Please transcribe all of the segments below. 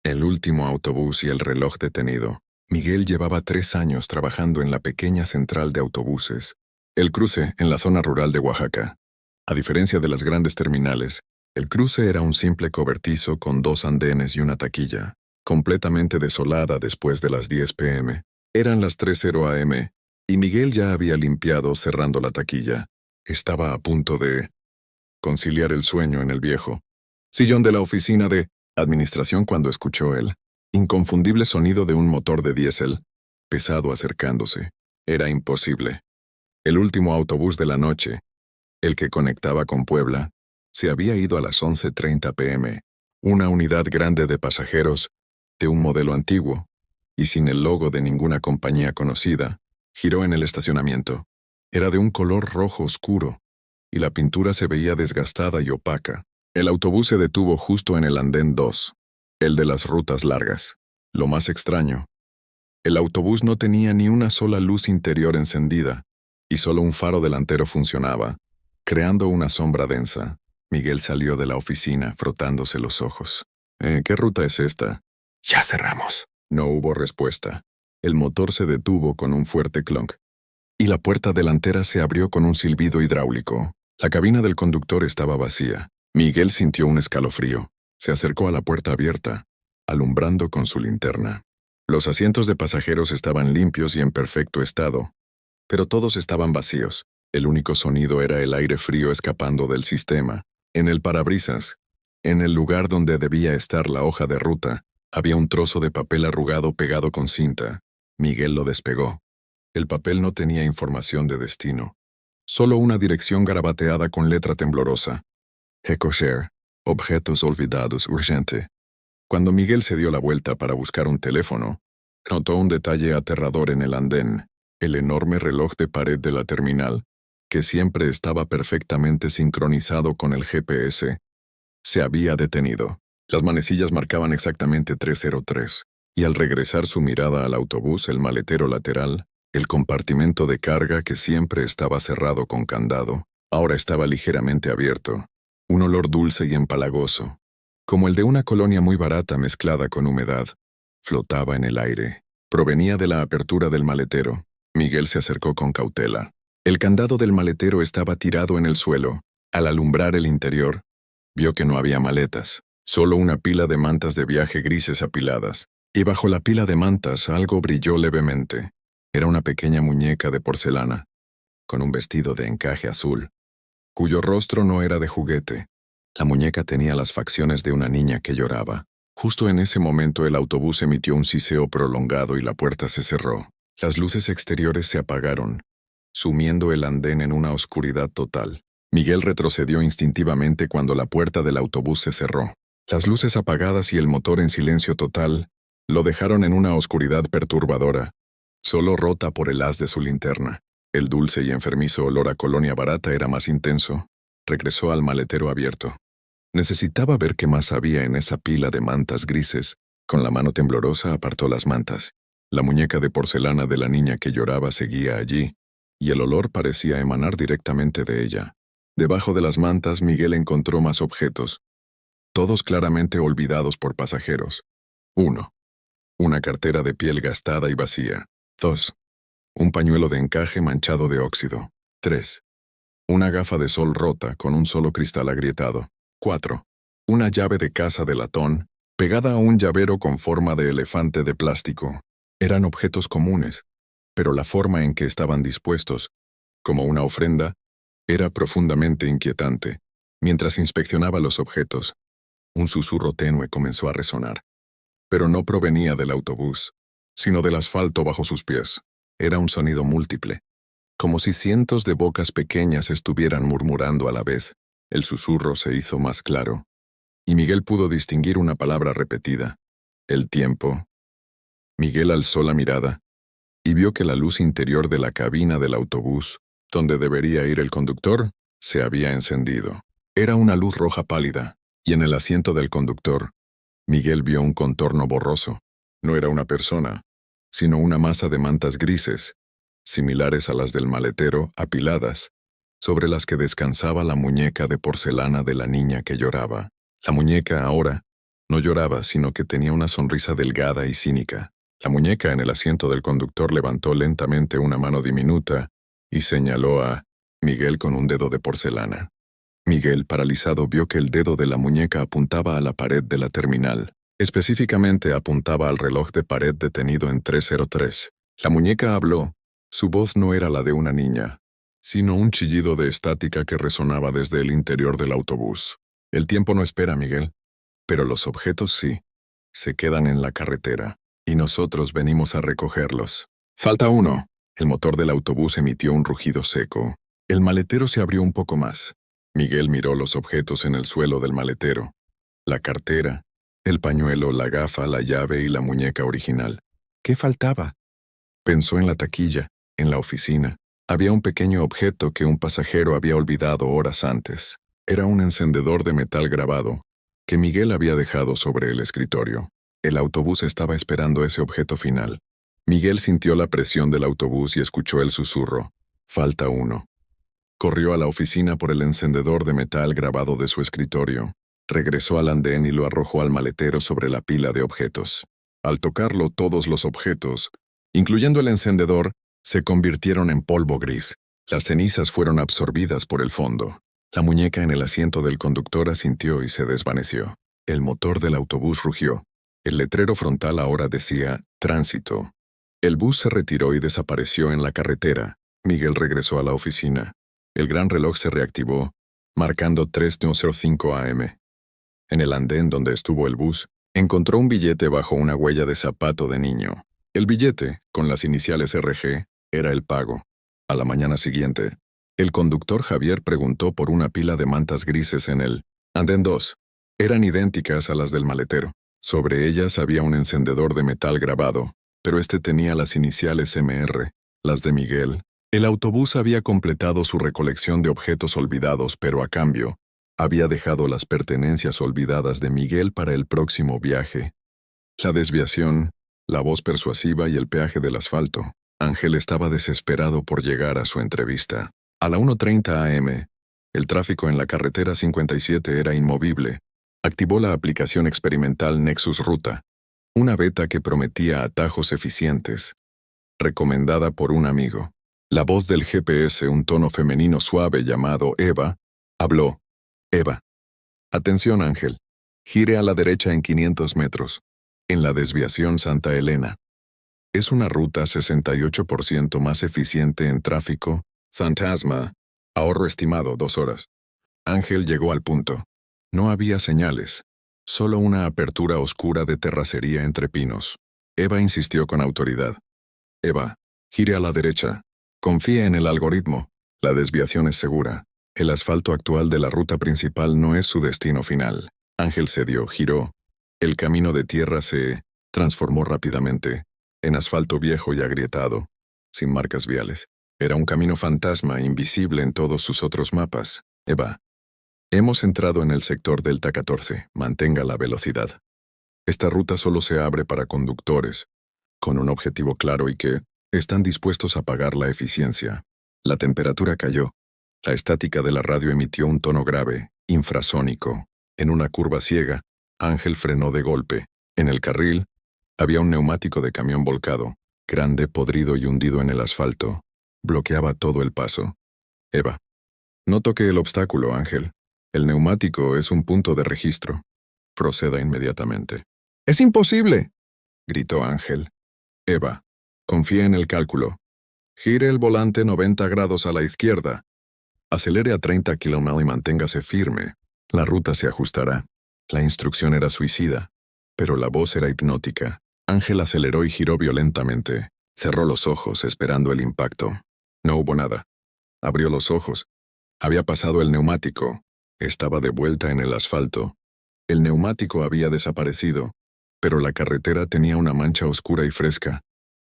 El último autobús y el reloj detenido. Miguel llevaba 3 años trabajando en la pequeña central de autobuses. El cruce en la zona rural de Oaxaca. A diferencia de las grandes terminales, el cruce era un simple cobertizo con 2 andenes y una taquilla, completamente desolada después de las 10 p.m. Eran las 3:00 a.m., y Miguel ya había limpiado cerrando la taquilla. Estaba a punto de conciliar el sueño en el viejo sillón de la oficina de administración cuando escuchó el inconfundible sonido de un motor de diésel, pesado acercándose. Era imposible. El último autobús de la noche, el que conectaba con Puebla, se había ido a las 11:30 p.m. Una unidad grande de pasajeros, de un modelo antiguo, y sin el logo de ninguna compañía conocida, giró en el estacionamiento. Era de un color rojo oscuro, y la pintura se veía desgastada y opaca. El autobús se detuvo justo en el andén 2, el de las rutas largas. Lo más extraño, el autobús no tenía ni una sola luz interior encendida, y solo un faro delantero funcionaba, creando una sombra densa. Miguel salió de la oficina frotándose los ojos. ¿Qué ruta es esta? Ya cerramos. No hubo respuesta. El motor se detuvo con un fuerte clonk, y la puerta delantera se abrió con un silbido hidráulico. La cabina del conductor estaba vacía. Miguel sintió un escalofrío. Se acercó a la puerta abierta, alumbrando con su linterna. Los asientos de pasajeros estaban limpios y en perfecto estado, pero todos estaban vacíos. El único sonido era el aire frío escapando del sistema. En el parabrisas, en el lugar donde debía estar la hoja de ruta, había un trozo de papel arrugado pegado con cinta. Miguel lo despegó. El papel no tenía información de destino, solo una dirección garabateada con letra temblorosa. EcoShare, objetos olvidados urgente. Cuando Miguel se dio la vuelta para buscar un teléfono, notó un detalle aterrador en el andén: el enorme reloj de pared de la terminal, que siempre estaba perfectamente sincronizado con el GPS, se había detenido. Las manecillas marcaban exactamente 3:03, y al regresar su mirada al autobús, el maletero lateral, el compartimento de carga que siempre estaba cerrado con candado, ahora estaba ligeramente abierto. Un olor dulce y empalagoso, como el de una colonia muy barata mezclada con humedad, flotaba en el aire. Provenía de la apertura del maletero. Miguel se acercó con cautela. El candado del maletero estaba tirado en el suelo. Al alumbrar el interior, vio que no había maletas, solo una pila de mantas de viaje grises apiladas. Y bajo la pila de mantas algo brilló levemente. Era una pequeña muñeca de porcelana, con un vestido de encaje azul, cuyo rostro no era de juguete. La muñeca tenía las facciones de una niña que lloraba. Justo en ese momento el autobús emitió un siseo prolongado y la puerta se cerró. Las luces exteriores se apagaron, sumiendo el andén en una oscuridad total. Miguel retrocedió instintivamente cuando la puerta del autobús se cerró. Las luces apagadas y el motor en silencio total lo dejaron en una oscuridad perturbadora, solo rota por el haz de su linterna. El dulce y enfermizo olor a colonia barata era más intenso. Regresó al maletero abierto. Necesitaba ver qué más había en esa pila de mantas grises. Con la mano temblorosa apartó las mantas. La muñeca de porcelana de la niña que lloraba seguía allí, y el olor parecía emanar directamente de ella. Debajo de las mantas Miguel encontró más objetos, todos claramente olvidados por pasajeros. 1. Una cartera de piel gastada y vacía. 2. Un pañuelo de encaje manchado de óxido. 3. Una gafa de sol rota con un solo cristal agrietado. 4. Una llave de casa de latón, pegada a un llavero con forma de elefante de plástico. Eran objetos comunes, pero la forma en que estaban dispuestos, como una ofrenda, era profundamente inquietante. Mientras inspeccionaba los objetos, un susurro tenue comenzó a resonar. Pero no provenía del autobús, sino del asfalto bajo sus pies. Era un sonido múltiple, como si cientos de bocas pequeñas estuvieran murmurando a la vez. El susurro se hizo más claro, y Miguel pudo distinguir una palabra repetida: el tiempo. Miguel alzó la mirada y vio que la luz interior de la cabina del autobús, donde debería ir el conductor, se había encendido. Era una luz roja pálida, y en el asiento del conductor, Miguel vio un contorno borroso. No era una persona, sino una masa de mantas grises, similares a las del maletero, apiladas, sobre las que descansaba la muñeca de porcelana de la niña que lloraba. La muñeca ahora No lloraba, sino que tenía una sonrisa delgada y cínica. La muñeca en el asiento del conductor levantó lentamente una mano diminuta y señaló a Miguel con un dedo de porcelana. Miguel, paralizado, vio que el dedo de la muñeca apuntaba a la pared de la terminal. Específicamente apuntaba al reloj de pared detenido en 303. La muñeca habló. Su voz no era la de una niña, sino un chillido de estática que resonaba desde el interior del autobús. El tiempo no espera, Miguel, pero los objetos sí. Se quedan en la carretera, y nosotros venimos a recogerlos. Falta uno. El motor del autobús emitió un rugido seco. El maletero se abrió un poco más. Miguel miró los objetos en el suelo del maletero. La cartera, el pañuelo, la gafa, la llave y la muñeca original. ¿Qué faltaba? Pensó en la taquilla, en la oficina. Había un pequeño objeto que un pasajero había olvidado horas antes. Era un encendedor de metal grabado, que Miguel había dejado sobre el escritorio. El autobús estaba esperando ese objeto final. Miguel sintió la presión del autobús y escuchó el susurro. Falta uno. Corrió a la oficina por el encendedor de metal grabado de su escritorio. Regresó al andén y lo arrojó al maletero sobre la pila de objetos. Al tocarlo, todos los objetos, incluyendo el encendedor, se convirtieron en polvo gris. Las cenizas fueron absorbidas por el fondo. La muñeca en el asiento del conductor asintió y se desvaneció. El motor del autobús rugió. El letrero frontal ahora decía «Tránsito». El bus se retiró y desapareció en la carretera. Miguel regresó a la oficina. El gran reloj se reactivó, marcando 3:05 a.m. En el andén donde estuvo el bus, encontró un billete bajo una huella de zapato de niño. El billete, con las iniciales RG, era el pago. A la mañana siguiente, el conductor Javier preguntó por una pila de mantas grises en el andén 2. Eran idénticas a las del maletero. Sobre ellas había un encendedor de metal grabado, pero este tenía las iniciales MR, las de Miguel. El autobús había completado su recolección de objetos olvidados, pero a cambio, había dejado las pertenencias olvidadas de Miguel para el próximo viaje. La desviación, la voz persuasiva y el peaje del asfalto. Ángel estaba desesperado por llegar a su entrevista. A la 1:30 a.m., el tráfico en la carretera 57 era inmovible. Activó la aplicación experimental Nexus Ruta, una beta que prometía atajos eficientes. Recomendada por un amigo. La voz del GPS, un tono femenino suave llamado Eva, habló. Eva. Atención, Ángel. Gire a la derecha en 500 metros. En la desviación Santa Elena. Es una ruta 68% más eficiente en tráfico. Fantasma. Ahorro estimado 2 horas. Ángel llegó al punto. No había señales. Solo una apertura oscura de terracería entre pinos. Eva insistió con autoridad. Eva, gire a la derecha. Confíe en el algoritmo. La desviación es segura. El asfalto actual de la ruta principal no es su destino final. Ángel cedió, giró. El camino de tierra se transformó rápidamente en asfalto viejo y agrietado, sin marcas viales. Era un camino fantasma invisible en todos sus otros mapas. Eva, hemos entrado en el sector Delta 14. Mantenga la velocidad. Esta ruta solo se abre para conductores, con un objetivo claro y que están dispuestos a pagar la eficiencia. La temperatura cayó. La estática de la radio emitió un tono grave, infrasónico. En una curva ciega, Ángel frenó de golpe. En el carril, había un neumático de camión volcado, grande, podrido y hundido en el asfalto. Bloqueaba todo el paso. Eva, no toque el obstáculo, Ángel. El neumático es un punto de registro. Proceda inmediatamente. ¡Es imposible!, gritó Ángel. Eva, confía en el cálculo. Gire el volante 90 grados a la izquierda. Acelere a 30 km y manténgase firme. La ruta se ajustará. La instrucción era suicida, pero la voz era hipnótica. Ángel aceleró y giró violentamente. Cerró los ojos esperando el impacto. No hubo nada. Abrió los ojos. Había pasado el neumático. Estaba de vuelta en el asfalto. El neumático había desaparecido, pero la carretera tenía una mancha oscura y fresca,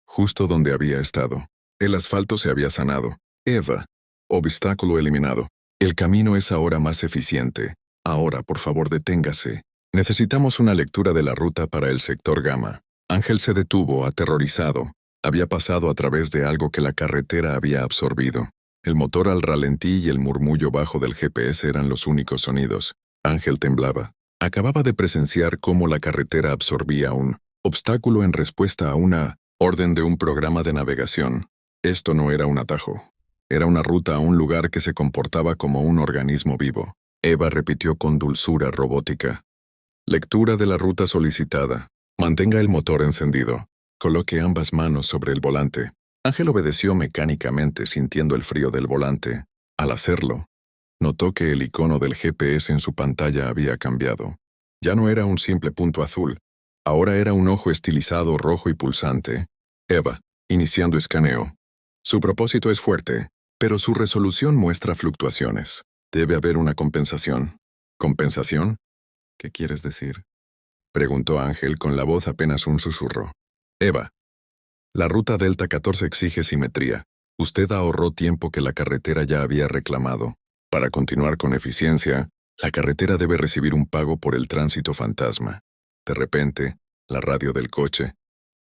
justo donde había estado. El asfalto se había sanado. Eva, obstáculo eliminado. El camino es ahora más eficiente. Ahora, por favor, deténgase. Necesitamos una lectura de la ruta para el sector Gamma. Ángel se detuvo, aterrorizado. Había pasado a través de algo que la carretera había absorbido. El motor al ralentí y el murmullo bajo del GPS eran los únicos sonidos. Ángel temblaba. Acababa de presenciar cómo la carretera absorbía un obstáculo en respuesta a una orden de un programa de navegación. Esto no era un atajo. Era una ruta a un lugar que se comportaba como un organismo vivo. Eva repitió con dulzura robótica. Lectura de la ruta solicitada. Mantenga el motor encendido. Coloque ambas manos sobre el volante. Ángel obedeció mecánicamente, sintiendo el frío del volante. Al hacerlo, notó que el icono del GPS en su pantalla había cambiado. Ya no era un simple punto azul. Ahora era un ojo estilizado rojo y pulsante. Eva, iniciando escaneo. Su propósito es fuerte, pero su resolución muestra fluctuaciones. Debe haber una compensación. ¿Compensación? ¿Qué quieres decir? Preguntó Ángel con la voz apenas un susurro. Eva, la ruta Delta 14 exige simetría. Usted ahorró tiempo que la carretera ya había reclamado. Para continuar con eficiencia, la carretera debe recibir un pago por el tránsito fantasma. De repente, la radio del coche,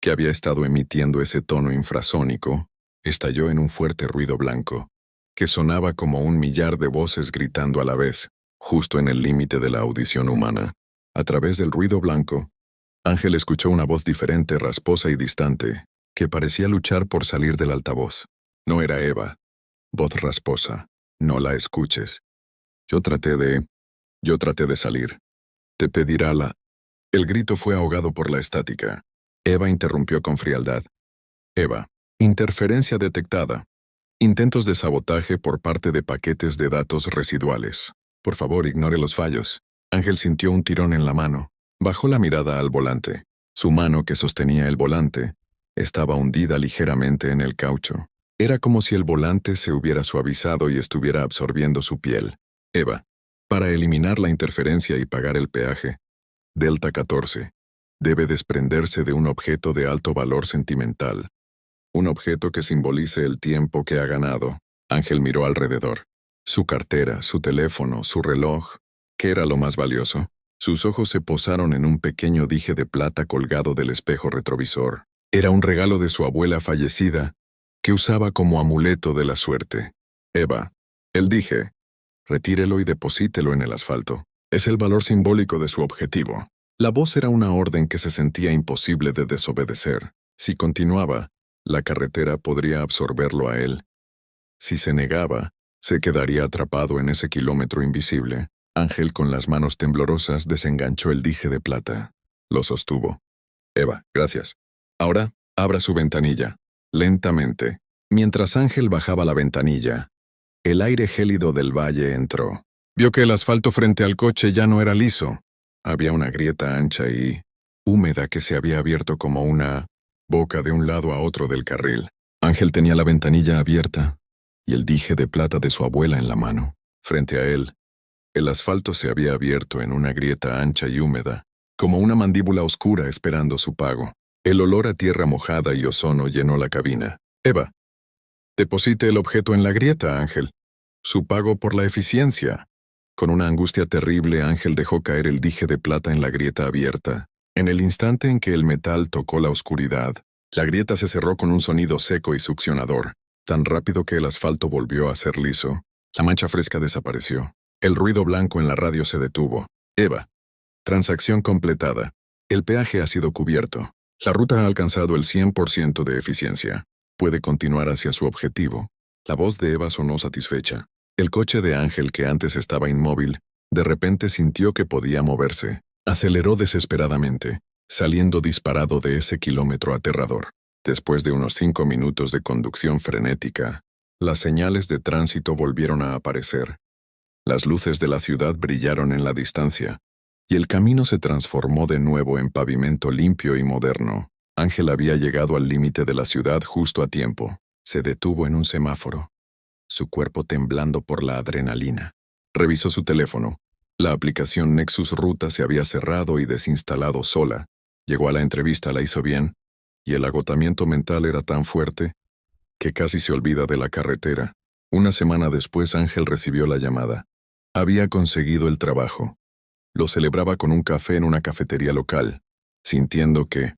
que había estado emitiendo ese tono infrasónico, estalló en un fuerte ruido blanco, que sonaba como un millar de voces gritando a la vez, justo en el límite de la audición humana. A través del ruido blanco, Ángel escuchó una voz diferente, rasposa y distante, que parecía luchar por salir del altavoz. No era Eva. Voz rasposa. No la escuches. Yo traté de salir. Te pedirá la... El grito fue ahogado por la estática. Eva interrumpió con frialdad. Eva. Interferencia detectada. Intentos de sabotaje por parte de paquetes de datos residuales. Por favor, ignore los fallos. Ángel sintió un tirón en la mano. Bajó la mirada al volante. Su mano, que sostenía el volante, estaba hundida ligeramente en el caucho. Era como si el volante se hubiera suavizado y estuviera absorbiendo su piel. Eva, para eliminar la interferencia y pagar el peaje, Delta 14 debe desprenderse de un objeto de alto valor sentimental. Un objeto que simbolice el tiempo que ha ganado. Ángel miró alrededor. Su cartera, su teléfono, su reloj. ¿Qué era lo más valioso? Sus ojos se posaron en un pequeño dije de plata colgado del espejo retrovisor. Era un regalo de su abuela fallecida, que usaba como amuleto de la suerte. Eva, el dije, retírelo y deposítelo en el asfalto. Es el valor simbólico de su objetivo. La voz era una orden que se sentía imposible de desobedecer. Si continuaba, la carretera podría absorberlo a él. Si se negaba, se quedaría atrapado en ese kilómetro invisible. Ángel, con las manos temblorosas, desenganchó el dije de plata. Lo sostuvo. Eva, gracias. Ahora, abra su ventanilla. Lentamente. Mientras Ángel bajaba la ventanilla, el aire gélido del valle entró. Vio que el asfalto frente al coche ya no era liso. Había una grieta ancha y húmeda que se había abierto como una boca de un lado a otro del carril. Ángel tenía la ventanilla abierta y el dije de plata de su abuela en la mano. Frente a él, el asfalto se había abierto en una grieta ancha y húmeda, como una mandíbula oscura esperando su pago. El olor a tierra mojada y ozono llenó la cabina. Eva, deposite el objeto en la grieta, Ángel. Su pago por la eficiencia. Con una angustia terrible, Ángel dejó caer el dije de plata en la grieta abierta. En el instante en que el metal tocó la oscuridad, la grieta se cerró con un sonido seco y succionador. Tan rápido que el asfalto volvió a ser liso, la mancha fresca desapareció. El ruido blanco en la radio se detuvo. Eva, transacción completada. El peaje ha sido cubierto. La ruta ha alcanzado el 100% de eficiencia. Puede continuar hacia su objetivo. La voz de Eva sonó satisfecha. El coche de Ángel, que antes estaba inmóvil, de repente sintió que podía moverse. Aceleró desesperadamente, saliendo disparado de ese kilómetro aterrador. Después de unos 5 minutos de conducción frenética, las señales de tránsito volvieron a aparecer. Las luces de la ciudad brillaron en la distancia, y el camino se transformó de nuevo en pavimento limpio y moderno. Ángel había llegado al límite de la ciudad justo a tiempo. Se detuvo en un semáforo, su cuerpo temblando por la adrenalina. Revisó su teléfono. La aplicación Nexus Ruta se había cerrado y desinstalado sola. Llegó a la entrevista, la hizo bien, y el agotamiento mental era tan fuerte que casi se olvida de la carretera. Una semana después, Ángel recibió la llamada. Había conseguido el trabajo. Lo celebraba con un café en una cafetería local, sintiendo que,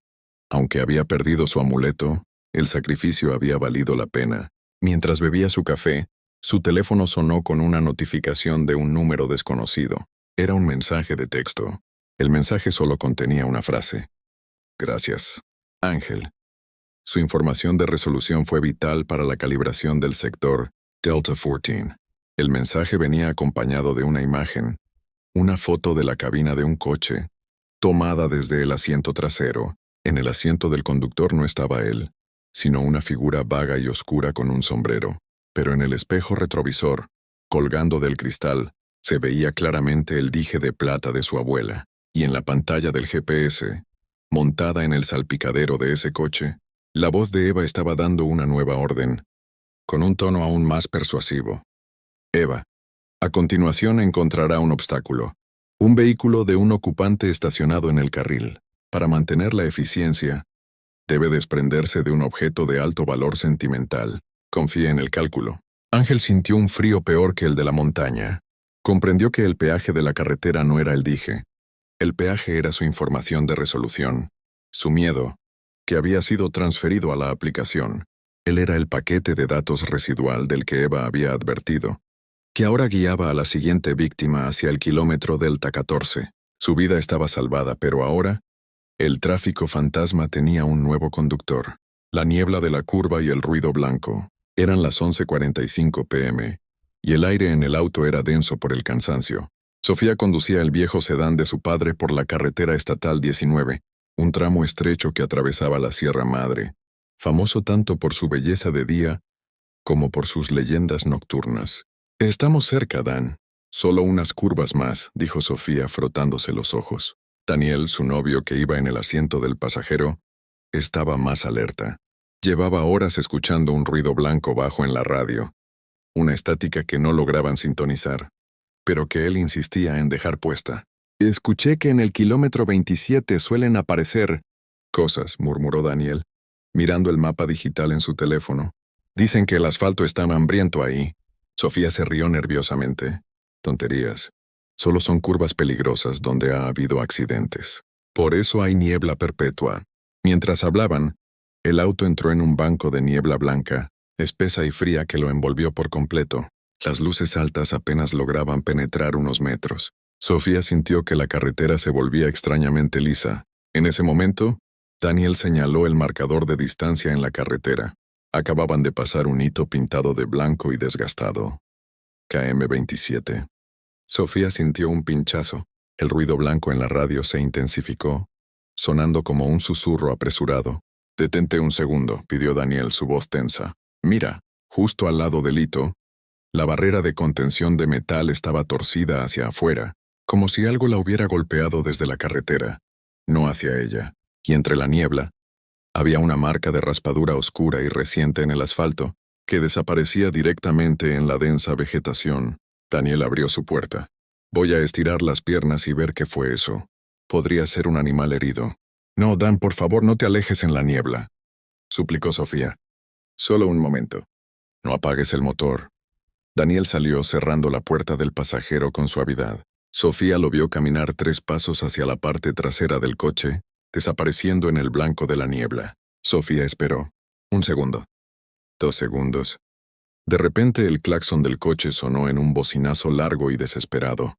aunque había perdido su amuleto, el sacrificio había valido la pena. Mientras bebía su café, su teléfono sonó con una notificación de un número desconocido. Era un mensaje de texto. El mensaje solo contenía una frase. Gracias, Ángel. Su información de resolución fue vital para la calibración del sector Delta 14. El mensaje venía acompañado de una imagen, una foto de la cabina de un coche, tomada desde el asiento trasero. En el asiento del conductor no estaba él, sino una figura vaga y oscura con un sombrero. Pero en el espejo retrovisor, colgando del cristal, se veía claramente el dije de plata de su abuela, y en la pantalla del GPS, montada en el salpicadero de ese coche, la voz de Eva estaba dando una nueva orden, con un tono aún más persuasivo. Eva, a continuación encontrará un obstáculo, un vehículo de un ocupante estacionado en el carril. Para mantener la eficiencia, debe desprenderse de un objeto de alto valor sentimental. Confíe en el cálculo. Ángel sintió un frío peor que el de la montaña. Comprendió que el peaje de la carretera no era el dije. El peaje era su información de resolución, su miedo, que había sido transferido a la aplicación. Él era el paquete de datos residual del que Eva había advertido, que ahora guiaba a la siguiente víctima hacia el kilómetro Delta 14. Su vida estaba salvada, pero ahora, el tráfico fantasma tenía un nuevo conductor. La niebla de la curva y el ruido blanco. Eran las 11:45 p.m., y el aire en el auto era denso por el cansancio. Sofía conducía el viejo sedán de su padre por la carretera estatal 19, un tramo estrecho que atravesaba la Sierra Madre, famoso tanto por su belleza de día como por sus leyendas nocturnas. Estamos cerca, Dan. Solo unas curvas más, dijo Sofía frotándose los ojos. Daniel, su novio que iba en el asiento del pasajero, estaba más alerta. Llevaba horas escuchando un ruido blanco bajo en la radio, una estática que no lograban sintonizar, pero que él insistía en dejar puesta. Escuché que en el kilómetro 27 suelen aparecer cosas, murmuró Daniel, mirando el mapa digital en su teléfono. Dicen que el asfalto está hambriento ahí. Sofía se rió nerviosamente. Tonterías. Solo son curvas peligrosas donde ha habido accidentes. Por eso hay niebla perpetua. Mientras hablaban, el auto entró en un banco de niebla blanca, espesa y fría que lo envolvió por completo. Las luces altas apenas lograban penetrar unos metros. Sofía sintió que la carretera se volvía extrañamente lisa. En ese momento, Daniel señaló el marcador de distancia en la carretera. Acababan de pasar un hito pintado de blanco y desgastado. KM 27. Sofía sintió un pinchazo. El ruido blanco en la radio se intensificó, sonando como un susurro apresurado. «Detente un segundo», pidió Daniel, su voz tensa. «Mira, justo al lado del hito, la barrera de contención de metal estaba torcida hacia afuera, como si algo la hubiera golpeado desde la carretera, no hacia ella. Y entre la niebla, había una marca de raspadura oscura y reciente en el asfalto, que desaparecía directamente en la densa vegetación». Daniel abrió su puerta. «Voy a estirar las piernas y ver qué fue eso. Podría ser un animal herido». «No, Dan, por favor, no te alejes en la niebla», suplicó Sofía. «Solo un momento. No apagues el motor». Daniel salió cerrando la puerta del pasajero con suavidad. Sofía lo vio caminar 3 pasos hacia la parte trasera del coche, desapareciendo en el blanco de la niebla. Sofía esperó. 1 segundo. 2 segundos. De repente el claxon del coche sonó en un bocinazo largo y desesperado.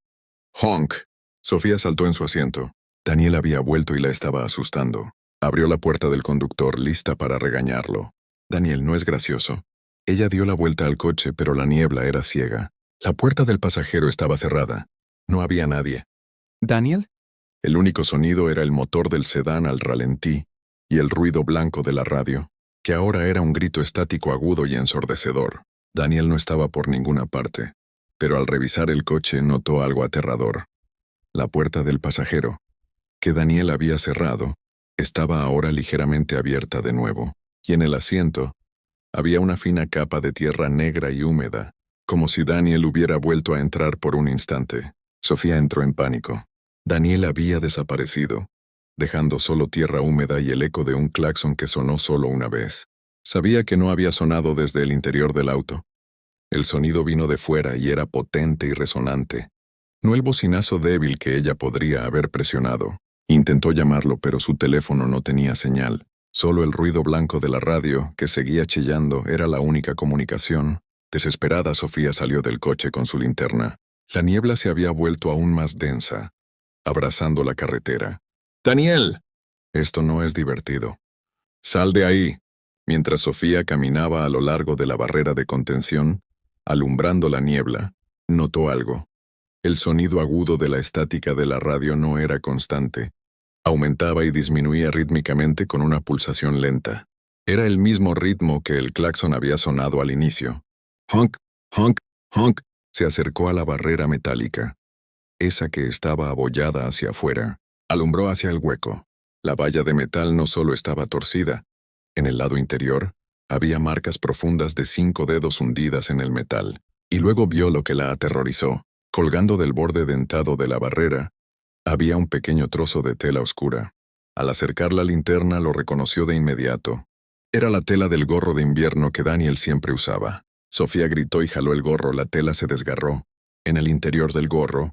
«¡Honk!». Sofía saltó en su asiento. Daniel había vuelto y la estaba asustando. Abrió la puerta del conductor, lista para regañarlo. «Daniel, no es gracioso». Ella dio la vuelta al coche, pero la niebla era ciega. La puerta del pasajero estaba cerrada. No había nadie. ¿Daniel? El único sonido era el motor del sedán al ralentí y el ruido blanco de la radio, que ahora era un grito estático agudo y ensordecedor. Daniel no estaba por ninguna parte, pero al revisar el coche notó algo aterrador. La puerta del pasajero, que Daniel había cerrado, estaba ahora ligeramente abierta de nuevo, y en el asiento había una fina capa de tierra negra y húmeda, como si Daniel hubiera vuelto a entrar por un instante. Sofía entró en pánico. Daniel había desaparecido, dejando solo tierra húmeda y el eco de un claxon que sonó solo una vez. Sabía que no había sonado desde el interior del auto. El sonido vino de fuera y era potente y resonante. No el bocinazo débil que ella podría haber presionado. Intentó llamarlo, pero su teléfono no tenía señal. Solo el ruido blanco de la radio, que seguía chillando, era la única comunicación. Desesperada, Sofía salió del coche con su linterna. La niebla se había vuelto aún más densa. abrazando la carretera. ¡Daniel! Esto no es divertido. ¡Sal de ahí! Mientras Sofía caminaba a lo largo de la barrera de contención, alumbrando la niebla, notó algo. El sonido agudo de la estática de la radio no era constante. Aumentaba y disminuía rítmicamente con una pulsación lenta. Era el mismo ritmo que el claxon había sonado al inicio. Honk, honk, honk. Se acercó a la barrera metálica, esa que estaba abollada hacia afuera. Alumbró hacia el hueco. La valla de metal no solo estaba torcida. En el lado interior, había marcas profundas de 5 dedos hundidas en el metal. Y luego vio lo que la aterrorizó. Colgando del borde dentado de la barrera, había un pequeño trozo de tela oscura. Al acercar la linterna lo reconoció de inmediato. Era la tela del gorro de invierno que Daniel siempre usaba. Sofía gritó y jaló el gorro. La tela se desgarró. En el interior del gorro,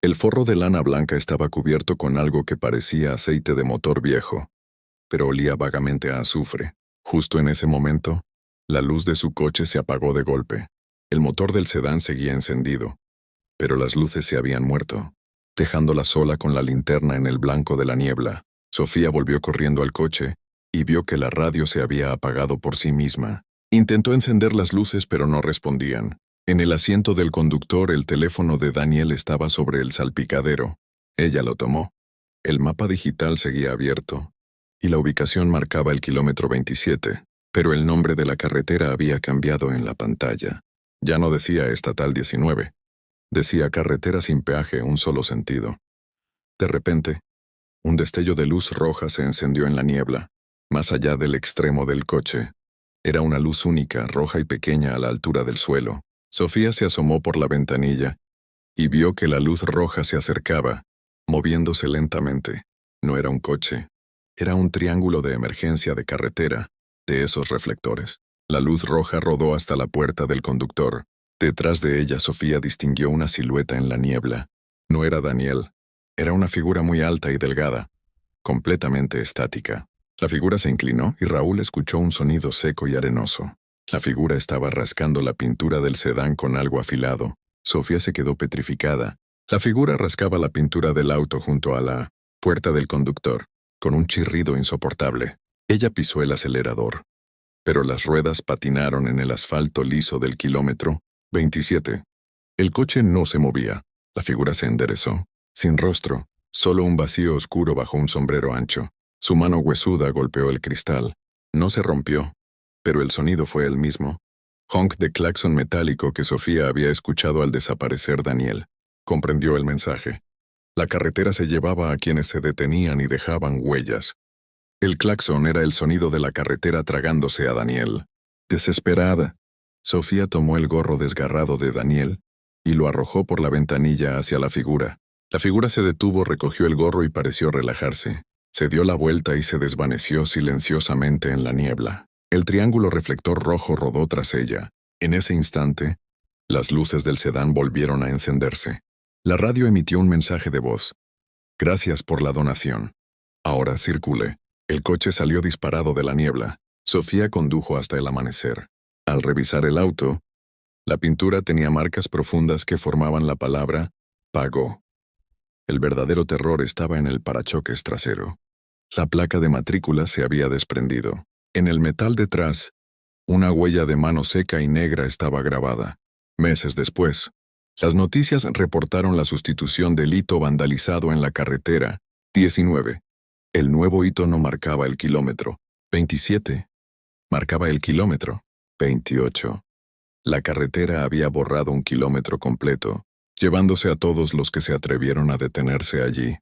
el forro de lana blanca estaba cubierto con algo que parecía aceite de motor viejo, pero olía vagamente a azufre. Justo en ese momento, la luz de su coche se apagó de golpe. El motor del sedán seguía encendido, pero las luces se habían muerto, dejándola sola con la linterna en el blanco de la niebla. Sofía volvió corriendo al coche y vio que la radio se había apagado por sí misma. Intentó encender las luces, pero no respondían. En el asiento del conductor, el teléfono de Daniel estaba sobre el salpicadero. Ella lo tomó. El mapa digital seguía abierto, y la ubicación marcaba el kilómetro 27, pero el nombre de la carretera había cambiado en la pantalla. Ya no decía Estatal 19. Decía carretera sin peaje, un solo sentido. De repente, un destello de luz roja se encendió en la niebla, más allá del extremo del coche. Era una luz única, roja y pequeña a la altura del suelo. Sofía se asomó por la ventanilla y vio que la luz roja se acercaba, moviéndose lentamente. No era un coche, era un triángulo de emergencia de carretera, de esos reflectores. La luz roja rodó hasta la puerta del conductor. Detrás de ella, Sofía distinguió una silueta en la niebla. No era Daniel, era una figura muy alta y delgada, completamente estática. La figura se inclinó y Raúl escuchó un sonido seco y arenoso. La figura estaba rascando la pintura del sedán con algo afilado. Sofía se quedó petrificada. La figura rascaba la pintura del auto junto a la puerta del conductor, con un chirrido insoportable. Ella pisó el acelerador, pero las ruedas patinaron en el asfalto liso del kilómetro 27. El coche no se movía. La figura se enderezó, sin rostro, solo un vacío oscuro bajo un sombrero ancho. Su mano huesuda golpeó el cristal. No se rompió, pero el sonido fue el mismo. Honk de claxon metálico que Sofía había escuchado al desaparecer Daniel. Comprendió el mensaje. La carretera se llevaba a quienes se detenían y dejaban huellas. El claxon era el sonido de la carretera tragándose a Daniel. Desesperada, Sofía tomó el gorro desgarrado de Daniel y lo arrojó por la ventanilla hacia la figura. La figura se detuvo, recogió el gorro y pareció relajarse. Se dio la vuelta y se desvaneció silenciosamente en la niebla. El triángulo reflector rojo rodó tras ella. En ese instante, las luces del sedán volvieron a encenderse. La radio emitió un mensaje de voz. Gracias por la donación. Ahora circule. El coche salió disparado de la niebla. Sofía condujo hasta el amanecer. Al revisar el auto, la pintura tenía marcas profundas que formaban la palabra pagó. El verdadero terror estaba en el parachoques trasero. La placa de matrícula se había desprendido. En el metal detrás, una huella de mano seca y negra estaba grabada. Meses después, las noticias reportaron la sustitución del hito vandalizado en la carretera 19. El nuevo hito no marcaba el kilómetro 27, marcaba el kilómetro 28. La carretera había borrado un kilómetro completo, llevándose a todos los que se atrevieron a detenerse allí.